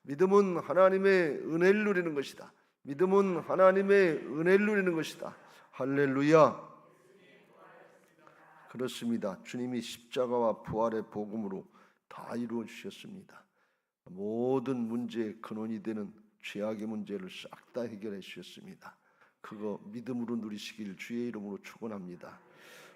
믿음은 하나님의 은혜를 누리는 것이다. 믿음은 하나님의 은혜를 누리는 것이다. 할렐루야. 그렇습니다. 주님이 십자가와 부활의 복음으로 다 이루어 주셨습니다. 모든 문제의 근원이 되는 죄악의 문제를 싹 다 해결해 주셨습니다. 그거 믿음으로 누리시길 주의 이름으로 축원합니다.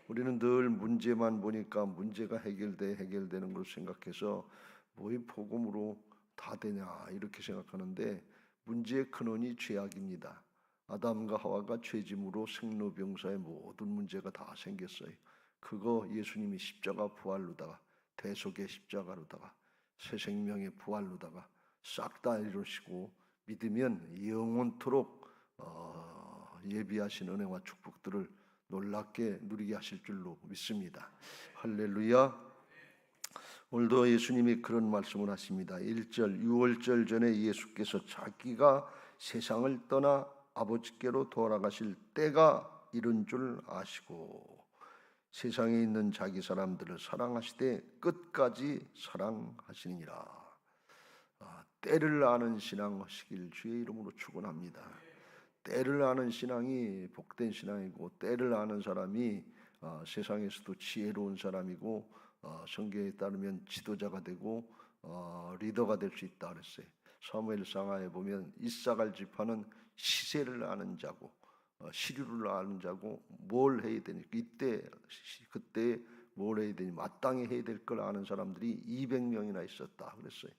우리는 늘 문제만 보니까 문제가 해결되는 걸 생각해서 뭐의 복음으로 다 되냐 이렇게 생각하는데 문제의 근원이 죄악입니다. 아담과 하와가 죄짐으로 생로병사의 모든 문제가 다 생겼어요. 그거 예수님이 십자가 부활로다가 대속의 십자가로다가 새 생명의 부활로다가 싹 다 이루시고 믿으면 영원토록 예비하신 은혜와 축복들을 놀랍게 누리게 하실 줄로 믿습니다. 할렐루야. 오늘도 예수님이 그런 말씀을 하십니다. 1절 유월절 전에 예수께서 자기가 세상을 떠나 아버지께로 돌아가실 때가 이른 줄 아시고 세상에 있는 자기 사람들을 사랑하시되 끝까지 사랑하시니라. 때를 아는 신앙 하시길 주의 이름으로 축원합니다. 때를 아는 신앙이 복된 신앙이고 때를 아는 사람이 세상에서도 지혜로운 사람이고 성경에 따르면 지도자가 되고 리더가 될 수 있다 그랬어요. 사무엘상하에 보면 이사갈 지파는 시세를 아는 자고 시류를 아는 자고 뭘 해야 되니 그때 뭘 해야 되니 마땅히 해야 될 걸 아는 사람들이 200명이나 있었다 그랬어요.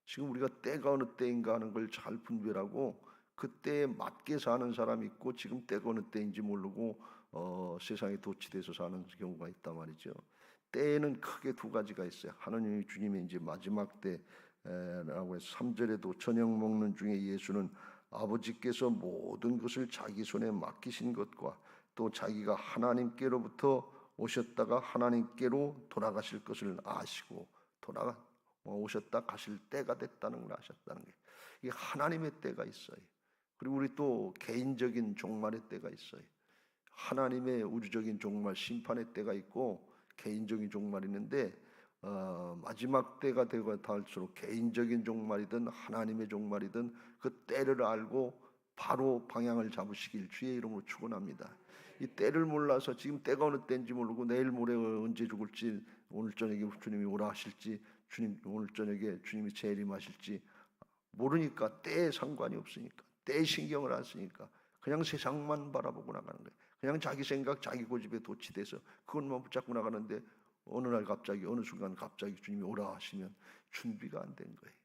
지금 우리가 때가 어느 때인가 하는 걸 잘 분별하고 그때에 맞게 사는 사람이 있고 지금 때가 어느 때인지 모르고 세상에 도취돼서 사는 경우가 있단 말이죠. 때에는 크게 두 가지가 있어요. 하나님이 주님의 이제 마지막 때라고 해서 3절에도 저녁 먹는 중에 예수는 아버지께서 모든 것을 자기 손에 맡기신 것과 또 자기가 하나님께로부터 오셨다가 하나님께로 돌아가실 것을 아시고 오셨다 가실 때가 됐다는 걸 아셨다는 게 이게 하나님의 때가 있어요. 그리고 우리 또 개인적인 종말의 때가 있어요. 하나님의 우주적인 종말 심판의 때가 있고 개인적인 종말이 있는데 마지막 때가 되고 닿을수록 개인적인 종말이든 하나님의 종말이든 그 때를 알고 바로 방향을 잡으시길 주의 이름으로 축원합니다. 이 때를 몰라서 지금 때가 어느 때인지 모르고 내일 모레 언제 죽을지 오늘 저녁에 주님이 오라 하실지 주님 오늘 저녁에 주님이 재림하실지 모르니까 때에 상관이 없으니까 때에 신경을 안 쓰니까 그냥 세상만 바라보고 나가는 거예요. 그냥 자기 생각 자기 고집에 도취돼서 그것만 붙잡고 나가는데 어느 날 갑자기 어느 순간 갑자기 주님이 오라 하시면 준비가 안 된 거예요.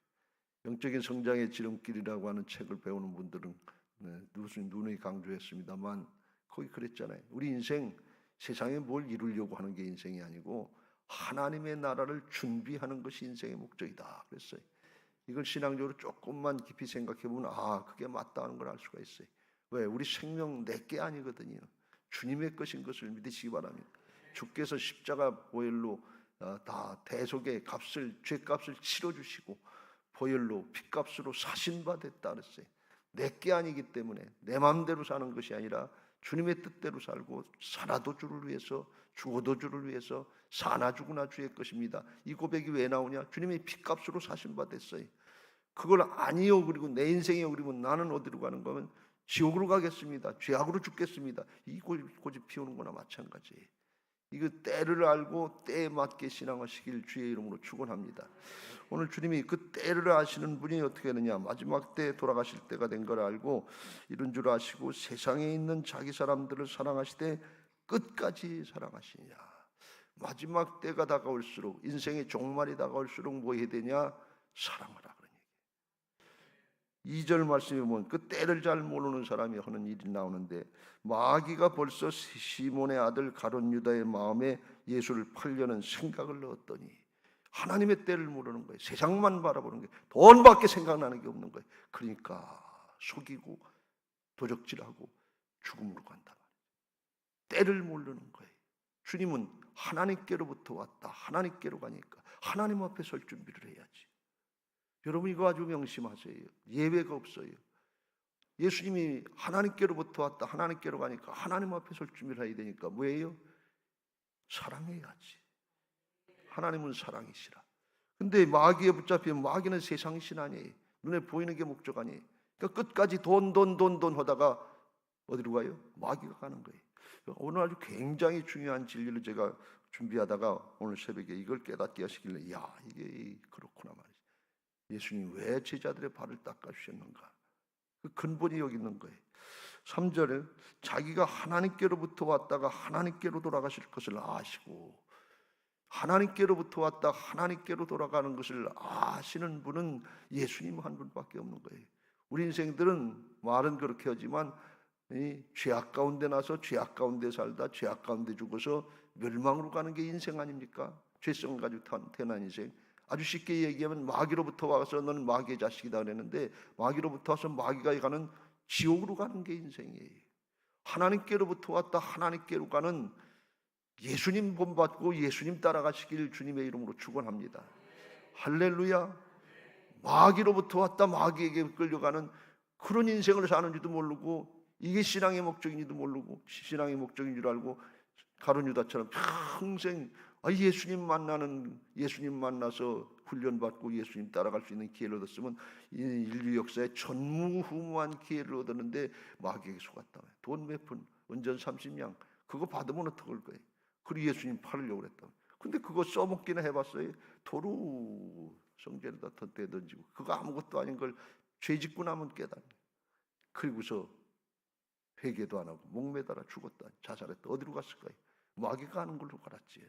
영적인 성장의 지름길이라고 하는 책을 배우는 분들은 누누이 강조했습니다만 거기 그랬잖아요. 우리 인생 세상에 뭘 이루려고 하는 게 인생이 아니고 하나님의 나라를 준비하는 것이 인생의 목적이다 그랬어요. 이걸 신앙적으로 조금만 깊이 생각해 보면 그게 맞다는 걸 알 수가 있어요. 왜? 우리 생명 내게 아니거든요. 주님의 것인 것을 믿으시기 바랍니다. 주께서 십자가 보혈로 다 대속의 값을 죄값을 치러주시고 보혈로 피값으로 사신 바 됐다 그랬어요. 내게 아니기 때문에 내 마음대로 사는 것이 아니라 주님의 뜻대로 살고 살아도 주를 위해서 죽어도 주를 위해서 사나 죽으나 주의 것입니다. 이 고백이 왜 나오냐? 주님의 피값으로 사신 바 됐어요. 그걸 아니요 그리고 내 인생이요 그리고 나는 어디로 가는 거면 지옥으로 가겠습니다. 죄악으로 죽겠습니다. 이 고집 피우는 거나 마찬가지예요. 이거 때를 알고 때에 맞게 신앙하시길 주의 이름으로 축원합니다. 오늘 주님이 그 때를 아시는 분이 어떻게 하느냐? 마지막 때에 돌아가실 때가 된 걸 알고 이런 줄 아시고 세상에 있는 자기 사람들을 사랑하시되 끝까지 사랑하시냐. 마지막 때가 다가올수록 인생의 종말이 다가올수록 뭐 해야 되냐? 사랑하라 그런 얘기. 2절 말씀에 보면 그 때를 잘 모르는 사람이 하는 일이 나오는데 마귀가 벌써 시몬의 아들 가룟 유다의 마음에 예수를 팔려는 생각을 넣었더니 하나님의 때를 모르는 거예요. 세상만 바라보는 거예요. 돈밖에 생각나는 게 없는 거예요. 그러니까 속이고 도적질하고 죽음으로 간다. 때를 모르는 거예요. 주님은 하나님께로부터 왔다. 하나님께로 가니까 하나님 앞에 설 준비를 해야지. 여러분 이거 아주 명심하세요. 예외가 없어요. 예수님이 하나님께로부터 왔다. 하나님께로 가니까 하나님 앞에 설 준비를 해야 되니까 뭐예요? 사랑해야지. 하나님은 사랑이시라. 근데 마귀에 붙잡히면 마귀는 세상 신 아니에요. 눈에 보이는 게 목적 아니에요. 그러니까 끝까지 돈 하다가 어디로 가요? 마귀가 가는 거예요. 오늘 아주 굉장히 중요한 진리를 제가 준비하다가 오늘 새벽에 이걸 깨닫게 하시길래 이게 그렇구나 말이죠. 예수님 왜 제자들의 발을 닦아주셨는가? 그 근본이 여기 있는 거예요. 3절에 자기가 하나님께로부터 왔다가 하나님께로 돌아가실 것을 아시고, 하나님께로부터 왔다 하나님께로 돌아가는 것을 아시는 분은 예수님 한 분밖에 없는 거예요. 우리 인생들은 말은 그렇게 하지만 죄악 가운데 나서 죄악 가운데 살다 죄악 가운데 죽어서 멸망으로 가는 게 인생 아닙니까? 죄성을 가지고 태어난 인생. 아주 쉽게 얘기하면 마귀로부터 와서 너는 마귀의 자식이다 그랬는데, 마귀로부터 와서 마귀가 가는 지옥으로 가는 게 인생이에요. 하나님께로부터 왔다 하나님께로 가는 예수님 본받고 예수님 따라가시길 주님의 이름으로 축원합니다. 할렐루야. 마귀로부터 왔다 마귀에게 끌려가는 그런 인생을 사는지도 모르고, 이게 신앙의 목적인지도 모르고, 신앙의 목적인 줄 알고 가룟 유다처럼 평생 예수님 만나서 훈련받고 예수님 따라갈 수 있는 기회를 얻었으면 인류 역사에 전무후무한 기회를 얻었는데 마귀에게 속았다. 돈 몇 푼, 은전 30냥 그거 받으면 어떡할 거예요? 그리고 예수님 팔으려고 그랬다. 근데 그거 써먹기나 해봤어요? 도로 성전에다 덧대 던지고 그거 아무것도 아닌 걸 죄짓고 나면 깨닫는. 그리고서 회개도 안 하고 목매달아 죽었다, 자살했다. 어디로 갔을까요? 마귀가 하는 걸로 갈았지.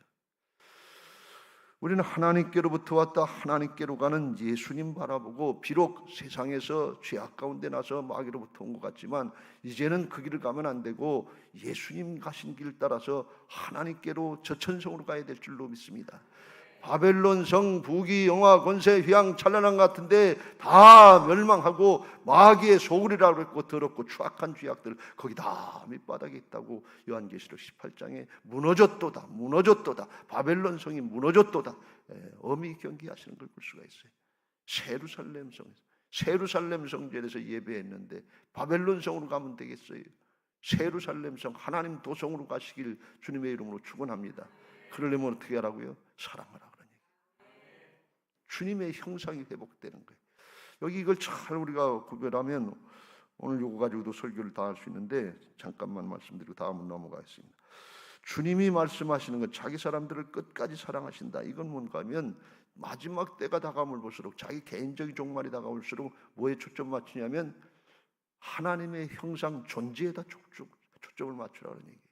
우리는 하나님께로부터 왔다 하나님께로 가는 예수님 바라보고, 비록 세상에서 죄악 가운데 나서 마귀로부터 온 것 같지만 이제는 그 길을 가면 안 되고 예수님 가신 길 따라서 하나님께로 저천성으로 가야 될 줄로 믿습니다. 바벨론 성 부귀 영화 권세 휘황 찬란한 것 같은데 다 멸망하고 마귀의 소굴이라고 했고 더럽고 추악한 죄악들 거기 다 밑바닥에 있다고 요한계시록 18장에 무너졌도다 바벨론 성이 무너졌도다 엄히 경기하시는 걸 볼 수가 있어요. 세루살렘 성전에서 예배했는데 바벨론 성으로 가면 되겠어요? 세루살렘 성 하나님 도성으로 가시길 주님의 이름으로 축원합니다. 그러려면 어떻게 하라고요? 사랑하라. 주님의 형상이 회복되는 거예요. 여기 이걸 잘 우리가 구별하면 오늘 이거 가지고도 설교를 다 할 수 있는데 잠깐만 말씀드리고 다음으로 넘어가겠습니다. 주님이 말씀하시는 건 자기 사람들을 끝까지 사랑하신다. 이건 뭔가 하면 마지막 때가 다가올 볼수록 자기 개인적인 종말이 다가올수록 뭐에 초점 맞추냐면 하나님의 형상 존재에다 초점을 맞추라는 얘기예요.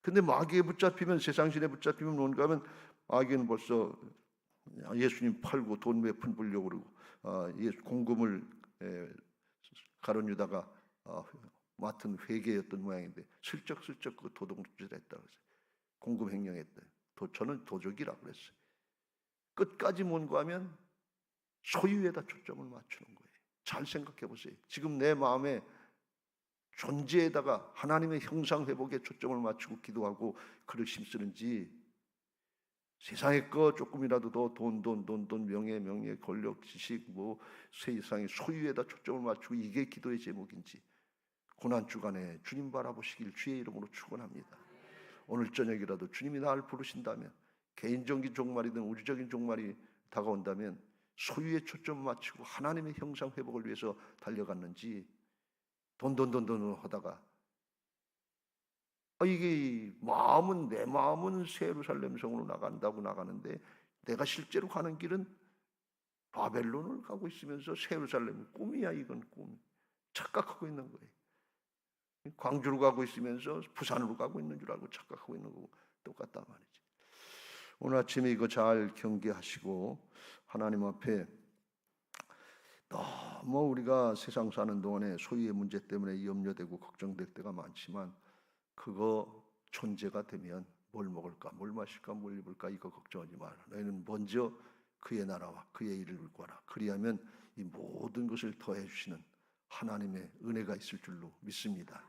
근데 마귀에 붙잡히면, 세상신에 붙잡히면 뭔가 하면 마귀는 벌써 예수님 팔고 돈 몇 푼 벌려고 그러고 공금을 가룟 유다가 맡은 회계였던 모양인데 슬쩍 그 도둑질했다 그랬어요. 공금 횡령했다. 저는 도적이라고 그랬어요. 끝까지 뭔가 하면 소유에다 초점을 맞추는 거예요. 잘 생각해 보세요. 지금 내 마음에 존재에다가 하나님의 형상 회복에 초점을 맞추고 기도하고 글을 힘쓰는지, 세상의 거 조금이라도 더 돈 명예 권력 지식 세상의 소유에다 초점을 맞추고 이게 기도의 제목인지 고난 주간에 주님 바라보시길 주의 이름으로 축원합니다. 오늘 저녁이라도 주님이 나를 부르신다면, 개인적인 종말이든 우주적인 종말이 다가온다면 소유에 초점 맞추고 하나님의 형상 회복을 위해서 달려갔는지, 돈 하다가 이게 내 마음은 예루살렘 성으로 나간다고 나가는데 내가 실제로 가는 길은 바벨론을 가고 있으면서 예루살렘이 꿈이야. 이건 꿈. 착각하고 있는 거예요. 광주로 가고 있으면서 부산으로 가고 있는 줄 알고 착각하고 있는 거고 똑같단 말이지. 오늘 아침에 이거 잘 경계하시고 하나님 앞에 너무 우리가 세상 사는 동안에 소유의 문제 때문에 염려되고 걱정될 때가 많지만 그거 존재가 되면 뭘 먹을까, 뭘 마실까, 뭘 입을까 이거 걱정하지 마라. 너희는 먼저 그의 나라와 그의 일을 구하라. 그리하면 이 모든 것을 더해 주시는 하나님의 은혜가 있을 줄로 믿습니다.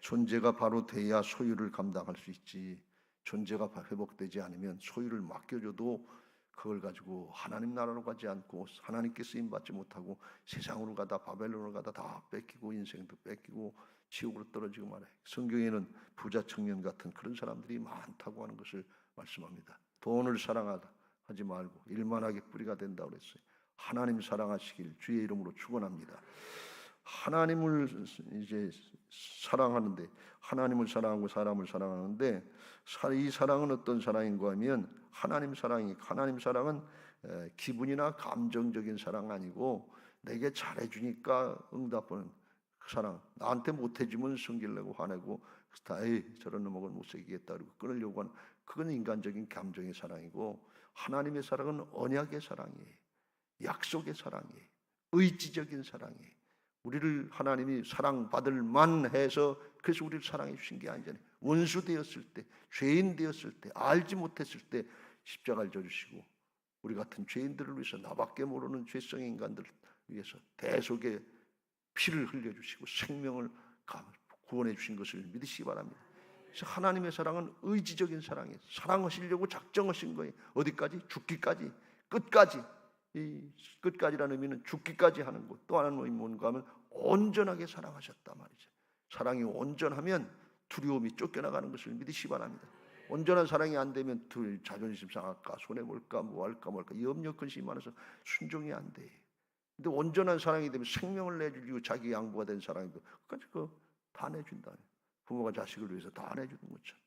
존재가 바로 돼야 소유를 감당할 수 있지, 존재가 회복되지 않으면 소유를 맡겨줘도 그걸 가지고 하나님 나라로 가지 않고 하나님께 쓰임 받지 못하고 세상으로 가다 바벨론으로 가다 다 뺏기고 인생도 뺏기고 지옥으로 떨어지고 말해. 성경에는 부자 청년 같은 그런 사람들이 많다고 하는 것을 말씀합니다. 돈을 사랑하지 말고 일만하게 뿌리가 된다고 그랬어요. 하나님 사랑하시길 주의 이름으로 축원합니다. 하나님을 이제 사랑하는데, 하나님을 사랑하고 사람을 사랑하는데, 이 사랑은 어떤 사랑인가 하면 하나님 사랑은 기분이나 감정적인 사랑 아니고 내게 잘해주니까 응답하는 사랑. 나한테 못해주면 성질내고 화내고 에이 저런 놈하고는 못 사귀겠다 그러고 끊으려고 하는, 그건 인간적인 감정의 사랑이고, 하나님의 사랑은 언약의 사랑이에요. 약속의 사랑이에요. 의지적인 사랑이에요. 우리를 하나님이 사랑받을 만해서, 그래서 우리를 사랑해 주신 게 아니잖아요. 원수 되었을 때, 죄인 되었을 때, 알지 못했을 때 십자가를 져주시고, 우리 같은 죄인들을 위해서, 나밖에 모르는 죄성의 인간들을 위해서 대속의 피를 흘려주시고 생명을 구원해 주신 것을 믿으시기 바랍니다. 그래서 하나님의 사랑은 의지적인 사랑이에요. 사랑하시려고 작정하신 거예요. 어디까지? 죽기까지, 끝까지. 이 끝까지라는 의미는 죽기까지 하는 것. 또 하나는 뭔가 하면 온전하게 사랑하셨단 말이죠. 사랑이 온전하면 두려움이 쫓겨나가는 것을 믿으시기 바랍니다. 온전한 사랑이 안 되면 자존심 상할까, 손해볼까, 뭐할까 염려 근심이 많아서 순종이 안 돼. 근데 온전한 사랑이 되면 생명을 내주고 자기 양보가 된 사랑이고 끝까지 다 내준다. 부모가 자식을 위해서 다 내주는 것처럼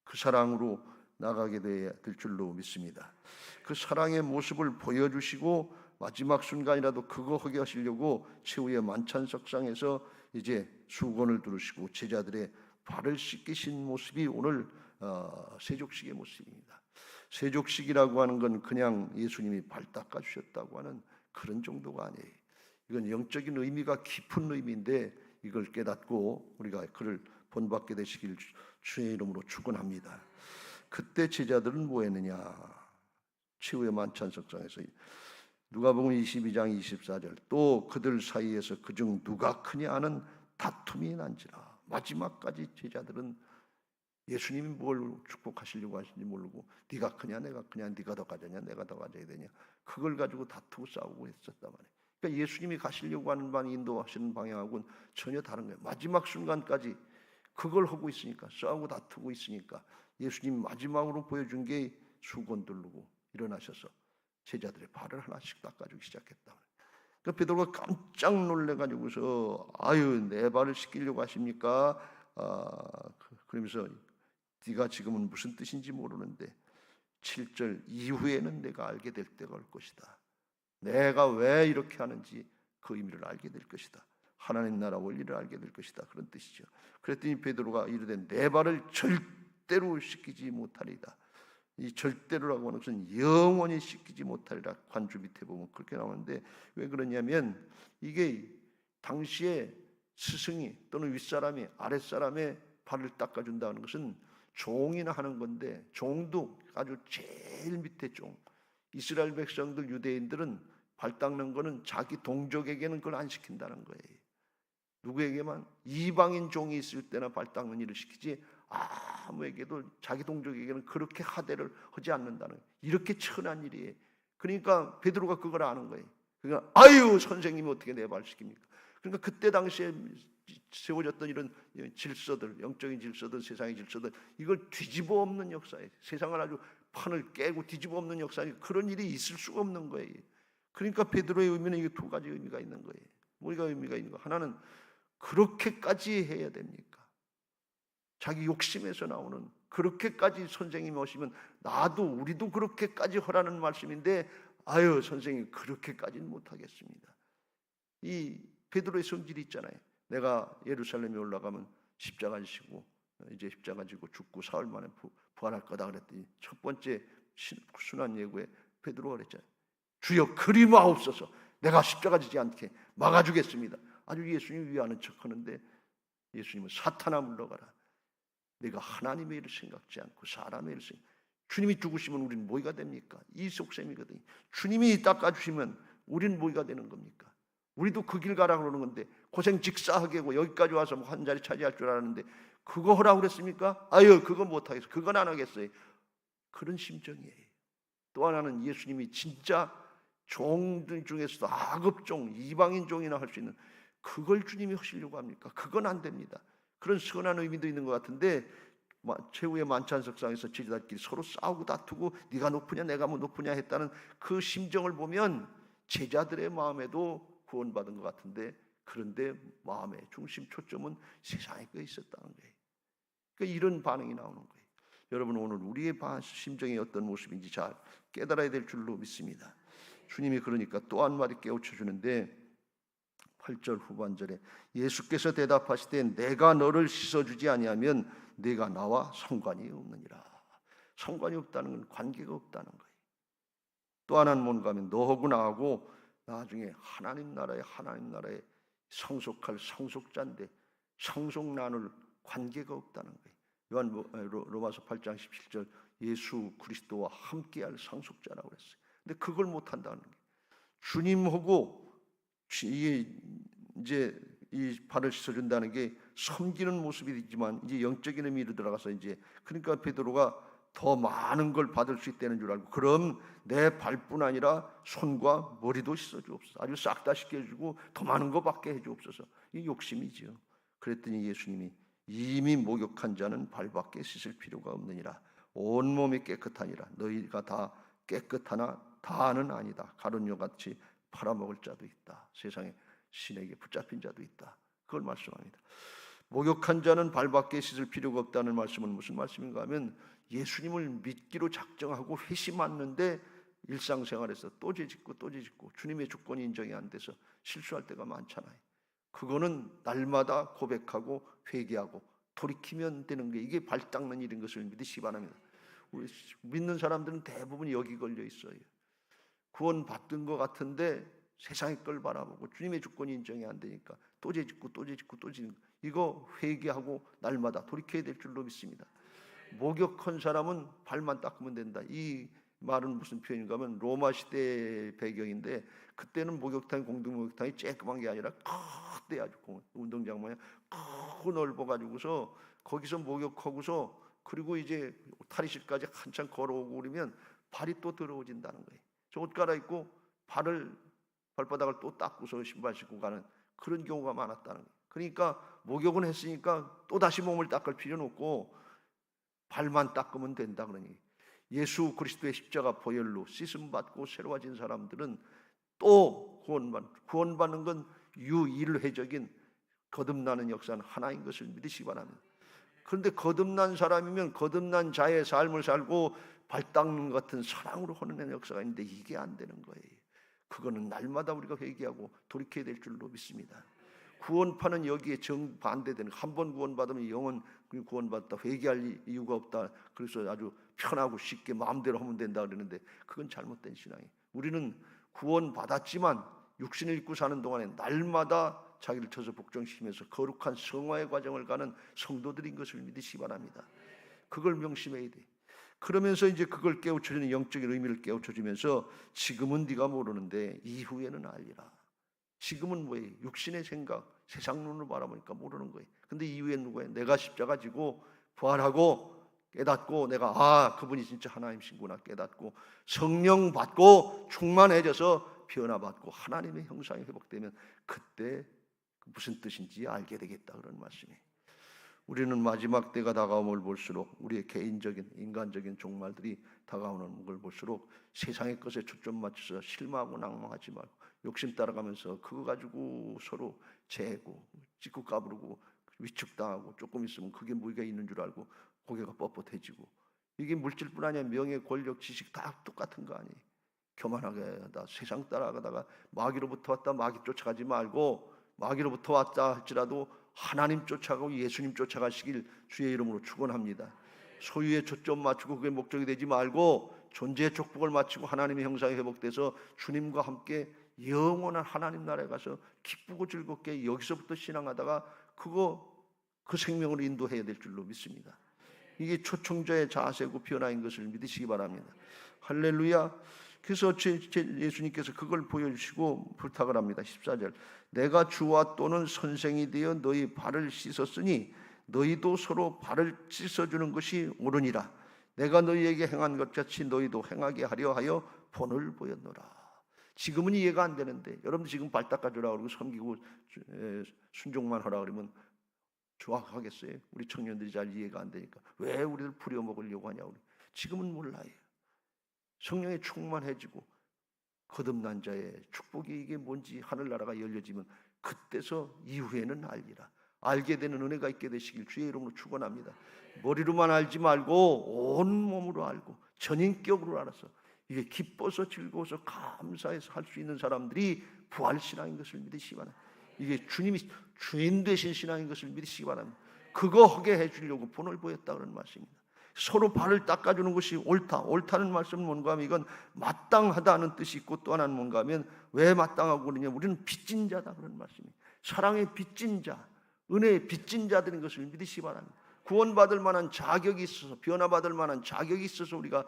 그 사랑으로 나가게 될 줄로 믿습니다. 그 사랑의 모습을 보여주시고 마지막 순간이라도 그거 하게 하시려고 최후의 만찬석상에서 이제 수건을 두르시고 제자들의 발을 씻기신 모습이 오늘 세족식의 모습입니다. 세족식이라고 하는 건 그냥 예수님이 발 닦아주셨다고 하는 그런 정도가 아니에요. 이건 영적인 의미가 깊은 의미인데 이걸 깨닫고 우리가 그를 본받게 되시길 주의 이름으로 축원합니다. 그때 제자들은 뭐 했느냐? 최후의 만찬석상에서 누가복음 22장 24절 또 그들 사이에서 그중 누가 크냐 하는 다툼이 난지라. 마지막까지 제자들은 예수님이 뭘 축복하시려고 하시는지 모르고 네가 크냐 내가 크냐, 네가 더 가져냐 내가 더 가져야 되냐, 그걸 가지고 다투고 싸우고 했었단 말이에요. 그러니까 예수님이 가시려고 하는 방, 인도하시는 방향하고는 전혀 다른 거예요. 마지막 순간까지 그걸 하고 있으니까, 싸우고 다투고 있으니까 예수님이 마지막으로 보여준 게 수건 두르고 일어나셔서 제자들의 발을 하나씩 닦아주기 시작했다. 그러니까 베드로가 깜짝 놀래가지고서 아유 내 발을 씻기려고 하십니까? 그러면서 네가 지금은 무슨 뜻인지 모르는데 7절 이후에는 내가 알게 될 때가 올 것이다. 내가 왜 이렇게 하는지 그 의미를 알게 될 것이다. 하나님 나라 원리를 알게 될 것이다. 그런 뜻이죠. 그랬더니 베드로가 이르되 내 발을 절대로 씻기지 못하리다. 이 절대로라고 하는 것은 영원히 씻기지 못하리라. 관주 밑에 보면 그렇게 나오는데 왜 그러냐면 이게 당시에 스승이 또는 윗사람이 아랫사람의 발을 닦아준다는 것은 종이나 하는 건데, 종도 아주 제일 밑에 종, 이스라엘 백성들 유대인들은 발 닦는 거는 자기 동족에게는 그걸 안 시킨다는 거예요. 누구에게만? 이방인 종이 있을 때나 발 닦는 일을 시키지 아무에게도 자기 동족에게는 그렇게 하대를 하지 않는다는 거예요. 이렇게 천한 일이에요. 그러니까 베드로가 그걸 아는 거예요. 그러니까 아유 선생님이 어떻게 내 발 시킵니까? 그러니까 그때 당시에 세워졌던 이런 질서들, 영적인 질서들, 세상의 질서들, 이걸 뒤집어 엎는 역사예요. 세상을 아주 판을 깨고 뒤집어 엎는 역사니 그런 일이 있을 수가 없는 거예요. 그러니까 베드로의 의미는 이게 두 가지 의미가 있는 거예요. 뭐가 의미가 있는 거? 하나는 그렇게까지 해야 됩니까? 자기 욕심에서 나오는 그렇게까지 선생님이 오시면 나도 우리도 그렇게까지 하라는 말씀인데 아유 선생님 그렇게까지는 못하겠습니다. 이 베드로의 성질이 있잖아요. 내가 예루살렘에 올라가면 십자가를 지고 이제 십자가 지고 죽고 사흘 만에 부활할 거다 그랬더니 첫 번째 순환 예고에 베드로가 그랬잖아요. 주여 그리 마옵소서, 내가 십자가 지지 않게 막아주겠습니다. 아주 예수님 위하는 척하는데 예수님은 사탄아 물러가라. 내가 하나님의 일을 생각지 않고 사람의 일을 생각. 주님이 죽으시면 우리는 뭐가 됩니까? 이 속셈이거든요. 주님이 닦아주시면 우리는 뭐가 되는 겁니까? 우리도 그 길 가라 그러는 건데 고생 직사하게 하고 여기까지 와서 뭐 한 자리 차지할 줄 알았는데 그거 하라고 그랬습니까? 아유 그거 못하겠어요. 그건 안 하겠어요. 그런 심정이에요. 또 하나는 예수님이 진짜 종들 중에서도 하급종, 이방인 종이나 할 수 있는 그걸 주님이 하시려고 합니까? 그건 안 됩니다. 그런 선한 의미도 있는 것 같은데 최후의 만찬석상에서 제자들끼리 서로 싸우고 다투고 네가 높으냐 내가 뭐 높으냐 했다는 그 심정을 보면 제자들의 마음에도 구원받은 것 같은데, 그런데 마음의 중심 초점은 세상에 거 있었다는 거예요. 그러니까 이런 반응이 나오는 거예요. 여러분, 오늘 우리의 심정이 어떤 모습인지 잘 깨달아야 될 줄로 믿습니다. 주님이 그러니까 또 한 마디 깨우쳐 주는데 8절 후반절에 예수께서 대답하시되 내가 너를 씻어주지 아니하면 네가 나와 상관이 없느니라. 상관이 없다는 건 관계가 없다는 거예요. 또 하나는 뭔가 하면 너하고 나하고 나중에 하나님 나라에 상속할 상속자인데 상속 나눌 관계가 없다는 거예요. 로마서 8장 17절 예수 그리스도와 함께할 상속자라고 그랬어요. 근데 그걸 못한다는 거예요. 주님하고 이제 이 발을 씻어준다는 게 섬기는 모습이지만 이제 영적인 의미로 들어가서 이제 그러니까 베드로가 더 많은 걸 받을 수 있다는 줄 알고 그럼 내 발뿐 아니라 손과 머리도 씻어주옵소서. 아주 싹 다 씻겨주고 더 많은 거 받게 해주옵소서. 이 욕심이죠. 그랬더니 예수님이 이미 목욕한 자는 발밖에 씻을 필요가 없느니라. 온몸이 깨끗하니라. 너희가 다 깨끗하나 다는 아니다. 가룟유같이 팔아먹을 자도 있다. 세상에 신에게 붙잡힌 자도 있다. 그걸 말씀합니다. 목욕한 자는 발밖에 씻을 필요가 없다는 말씀은 무슨 말씀인가 하면 예수님을 믿기로 작정하고 회심하는데 일상생활에서 또 죄짓고 주님의 주권이 인정이 안 돼서 실수할 때가 많잖아요. 그거는 날마다 고백하고 회개하고 돌이키면 되는 게 이게 발 닦는 일인 것을 믿으시기 바랍니다. 우리 믿는 사람들은 대부분 여기 걸려 있어요. 구원 받은 것 같은데 세상의 걸 바라보고 주님의 주권이 인정이 안 되니까 또 죄짓고 이거 회개하고 날마다 돌이켜야 될 줄로 믿습니다. 목욕한 사람은 발만 닦으면 된다. 이 말은 무슨 표현인가 하면 로마 시대 배경인데 그때는 목욕탕이 공동 목욕탕이 쬐끄만 게 아니라 크대 아주 운동장 모양 크고 넓어가지고서 거기서 목욕하고서 그리고 이제 탈의실까지 한참 걸어오고 그러면 발이 또 더러워진다는 거예요. 저 옷 갈아입고 발바닥을 또 닦고서 신발 신고 가는 그런 경우가 많았다는 거예요. 그러니까 목욕은 했으니까 또 다시 몸을 닦을 필요는 없고 발만 닦으면 된다 그러니 예수 그리스도의 십자가 보혈로 씻음 받고 새로워진 사람들은 또 구원받는 건 유일회적인 거듭나는 역사는 하나인 것을 믿으시기 바랍니다. 그런데 거듭난 사람이면 거듭난 자의 삶을 살고 발 닦는 것 같은 사랑으로 하는 역사가 있는데 이게 안 되는 거예요. 그거는 날마다 우리가 회개하고 돌이켜야 될 줄로 믿습니다. 구원파는 여기에 정반대되는 한 번 구원받으면 영원 구원받다 회개할 이유가 없다. 그래서 아주 편하고 쉽게 마음대로 하면 된다 그러는데 그건 잘못된 신앙이에요. 우리는 구원받았지만 육신을 입고 사는 동안에 날마다 자기를 쳐서 복종시키면서 거룩한 성화의 과정을 가는 성도들인 것을 믿으시기 바랍니다. 그걸 명심해야 돼. 그러면서 이제 그걸 깨우쳐주는 영적인 의미를 깨우쳐주면서 지금은 네가 모르는데 이후에는 알리라. 지금은 뭐예요? 육신의 생각, 세상 눈으로 바라보니까 모르는 거예요. 근데 이후엔 누구예요? 내가 십자가 지고 부활하고 깨닫고 내가 그분이 진짜 하나님이신구나 깨닫고 성령 받고 충만해져서 변화받고 하나님의 형상이 회복되면 그때 무슨 뜻인지 알게 되겠다 그런 말씀이에요. 우리는 마지막 때가 다가옴을 볼수록 우리의 개인적인 인간적인 종말들이 다가오는 걸 볼수록 세상의 것에 초점 맞춰서 실망하고 낭망하지 말고 욕심 따라가면서 그거 가지고 서로 재고 찌고 까부르고 위축당하고 조금 있으면 그게 무의가 있는 줄 알고 고개가 뻣뻣해지고 이게 물질뿐 아니라 명예, 권력, 지식 다 똑같은 거 아니에요. 교만하게 하다 세상 따라가다가 마귀로부터 왔다 마귀 쫓아가지 말고 마귀로부터 왔다 할지라도 하나님 쫓아가고 예수님 쫓아가시길 주의 이름으로 축원합니다. 소유에 초점 맞추고 그게 목적이 되지 말고 존재의 축복을 마치고 하나님의 형상이 회복돼서 주님과 함께 영원한 하나님 나라에 가서 기쁘고 즐겁게 여기서부터 신앙하다가 그 생명으로 인도해야 될 줄로 믿습니다. 이게 초청자의 자세고 변화인 것을 믿으시기 바랍니다. 할렐루야. 그래서 예수님께서 그걸 보여주시고 부탁을 합니다. 14절 내가 주와 또는 선생이 되어 너희 발을 씻었으니 너희도 서로 발을 씻어주는 것이 옳으니라. 내가 너희에게 행한 것 같이 너희도 행하게 하려 하여 본을 보였노라. 지금은 이해가 안 되는데 여러분들 지금 발 닦아주라 그러고 섬기고 순종만 하라 그러면 좋아하겠어요? 우리 청년들이 잘 이해가 안 되니까 왜 우리를 부려먹으려고 하냐. 우리 지금은 몰라요. 성령에 충만해지고 거듭난 자의 축복이 이게 뭔지 하늘나라가 열려지면 그때서 이후에는 알리라. 알게 되는 은혜가 있게 되시길 주의 이름으로 축원합니다. 머리로만 알지 말고 온 몸으로 알고 전인격으로 알아서 이게 기뻐서 즐거워서 감사해서 할 수 있는 사람들이 부활신앙인 것을 믿으시기 바랍니다. 이게 주님이 주인 되신 신앙인 것을 믿으시기 바랍니다. 그거 하게 해주려고 본을 보였다 그런 말씀입니다. 서로 발을 닦아주는 것이 옳다. 옳다는 말씀은 뭔가 하면 이건 마땅하다는 뜻이 있고, 또 하나는 뭔가 하면 왜 마땅하고 그러냐, 우리는 빚진 자다 그런 말씀입니다. 사랑의 빚진 자, 은혜의 빚진 자들인 것을 믿으시기 바랍니다. 구원받을 만한 자격이 있어서, 변화받을 만한 자격이 있어서 우리가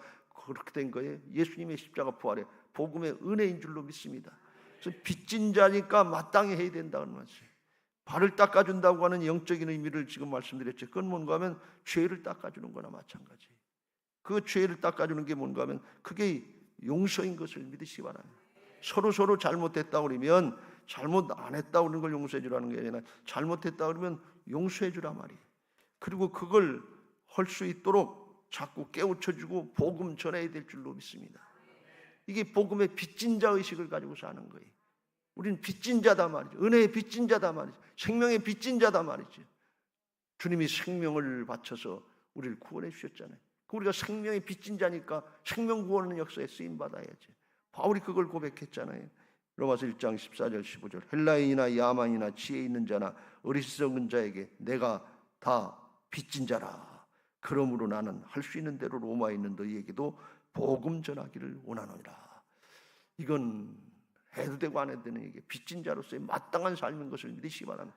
그렇게 된 거예요. 예수님의 십자가 부활에 복음의 은혜인 줄로 믿습니다. 그래서 빚진 자니까 마땅히 해야 된다는 말씀. 발을 닦아준다고 하는 영적인 의미를 지금 말씀드렸죠. 그건 뭔가 하면 죄를 닦아주는 거나 마찬가지. 그 죄를 닦아주는 게 뭔가 하면 그게 용서인 것을 믿으시기 바랍니다. 서로 잘못했다 그러면 잘못 안 했다 그러는 걸 용서해 주라는 게 아니라 잘못했다 그러면 용서해 주라 말이에요. 그리고 그걸 할 수 있도록 자꾸 깨우쳐주고 복음 전해야 될 줄로 믿습니다. 이게 복음의 빚진 자 의식을 가지고 사는 거예요. 우리는 빚진 자다 말이죠. 은혜의 빚진 자다 말이죠. 생명의 빚진 자다 말이죠. 주님이 생명을 바쳐서 우리를 구원해 주셨잖아요. 우리가 생명의 빚진 자니까 생명 구원의 역사에 쓰임 받아야지. 바울이 그걸 고백했잖아요. 로마서 1장 14절 15절. 헬라인이나 야만이나 지혜 있는 자나 어리석은 자에게 내가 다 빚진 자라. 그러므로 나는 할 수 있는 대로 로마에 있는 너희에게도 복음 전하기를 원하노니라. 이건 해도 되고 안 해도 되는 얘기. 빚진 자로서의 마땅한 삶인 것을 믿으시기 바랍니다.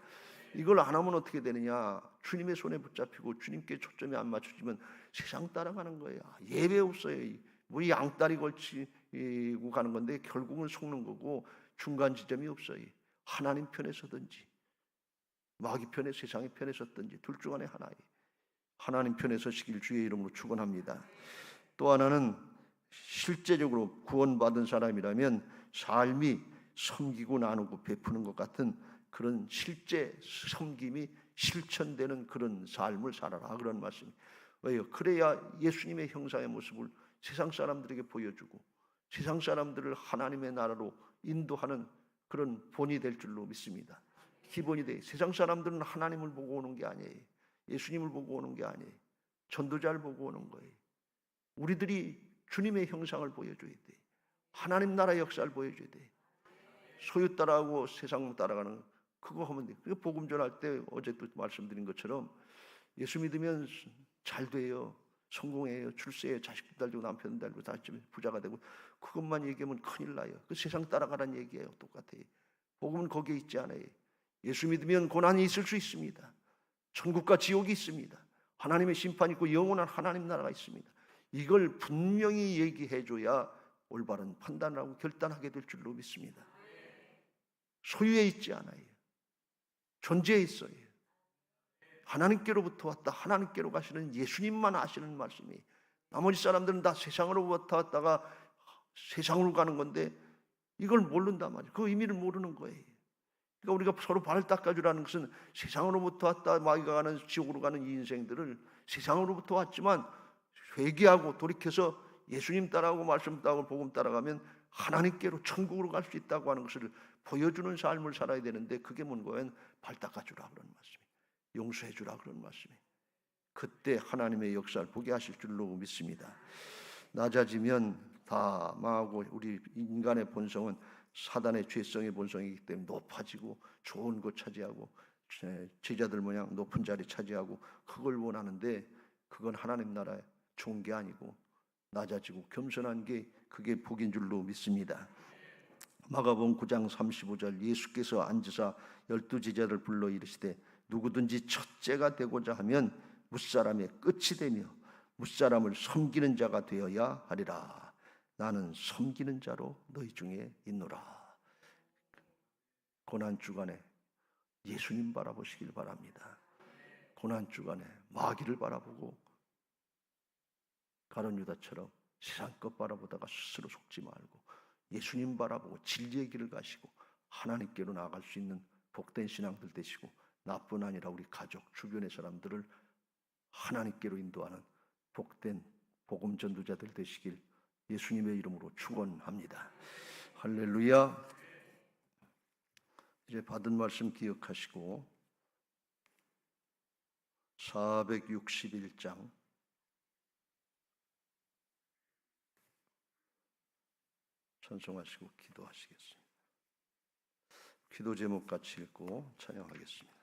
이걸 안 하면 어떻게 되느냐? 주님의 손에 붙잡히고 주님께 초점이 안 맞춰지면 세상 따라가는 거예요. 예배 없어요. 뭐 양다리 걸치고 가는 건데 결국은 속는 거고 중간 지점이 없어요. 하나님 편에 서든지 마귀 편에, 세상의 편에 섰든지 둘 중 안에 하나예요. 하나님 편에 서시길 주의 이름으로 축원합니다. 또 하나는 실제적으로 구원받은 사람이라면 삶이 섬기고 나누고 베푸는 것 같은 그런 실제 섬김이 실천되는 그런 삶을 살아라 그런 말씀이에요. 왜요? 그래야 예수님의 형상의 모습을 세상 사람들에게 보여주고 세상 사람들을 하나님의 나라로 인도하는 그런 본이 될 줄로 믿습니다. 기본이 돼. 세상 사람들은 하나님을 보고 오는 게 아니에요. 예수님을 보고 오는 게 아니에요. 전도자를 보고 오는 거예요. 우리들이 주님의 형상을 보여줘야 돼. 하나님 나라의 역사를 보여줘야 돼. 소유 따라하고 세상 따라가는 그거 하면 돼. 그 복음 전할 때 어제 또 말씀드린 것처럼 예수 믿으면 잘 돼요. 성공해요. 출세해요. 자식도 달고 남편도 달고 다 부자가 되고 그것만 얘기하면 큰일 나요. 그 세상 따라가라는 얘기예요. 똑같아요. 복음은 거기에 있지 않아요. 예수 믿으면 고난이 있을 수 있습니다. 천국과 지옥이 있습니다. 하나님의 심판이 있고 영원한 하나님 나라가 있습니다. 이걸 분명히 얘기해줘야 올바른 판단을 하고 결단하게 될 줄로 믿습니다. 소유에 있지 않아요. 존재에 있어요. 하나님께로부터 왔다 하나님께로 가시는 예수님만 아시는 말씀이, 나머지 사람들은 다 세상으로부터 왔다가 세상으로 가는 건데 이걸 모른단 말이에요. 그 의미를 모르는 거예요. 그러니까 우리가 서로 발을 닦아주라는 것은 세상으로부터 왔다 마귀가 가는 지옥으로 가는 이 인생들을 세상으로부터 왔지만 회개하고 돌이켜서 예수님 따라하고 말씀 따라하고 복음 따라가면 하나님께로 천국으로 갈 수 있다고 하는 것을 보여주는 삶을 살아야 되는데 그게 뭔가요? 발 닦아주라 그런 말씀이에요. 용서해주라 그런 말씀이에요. 그때 하나님의 역사를 보게 하실 줄로 믿습니다. 낮아지면 다 망하고 우리 인간의 본성은 사단의 죄성의 본성이기 때문에 높아지고 좋은 곳 차지하고 제자들 모양 높은 자리 차지하고 그걸 원하는데 그건 하나님 나라의 좋은 게 아니고 낮아지고 겸손한 게 그게 복인 줄로 믿습니다. 마가복음 9장 35절 예수께서 앉으사 12제자를 불러 이르시되 누구든지 첫째가 되고자 하면 무사람의 끝이 되며 무사람을 섬기는 자가 되어야 하리라. 나는 섬기는 자로 너희 중에 있노라. 고난주간에 예수님 바라보시길 바랍니다. 고난주간에 마귀를 바라보고 가룟 유다처럼 세상 것 바라보다가 스스로 속지 말고 예수님 바라보고 진리의 길을 가시고 하나님께로 나아갈 수 있는 복된 신앙들 되시고 나뿐 아니라 우리 가족, 주변의 사람들을 하나님께로 인도하는 복된 복음 전도자들 되시길 예수님의 이름으로 축원합니다. 할렐루야. 이제 받은 말씀 기억하시고 461장 찬송하시고 기도하시겠습니다. 기도 제목 같이 읽고 찬양하겠습니다.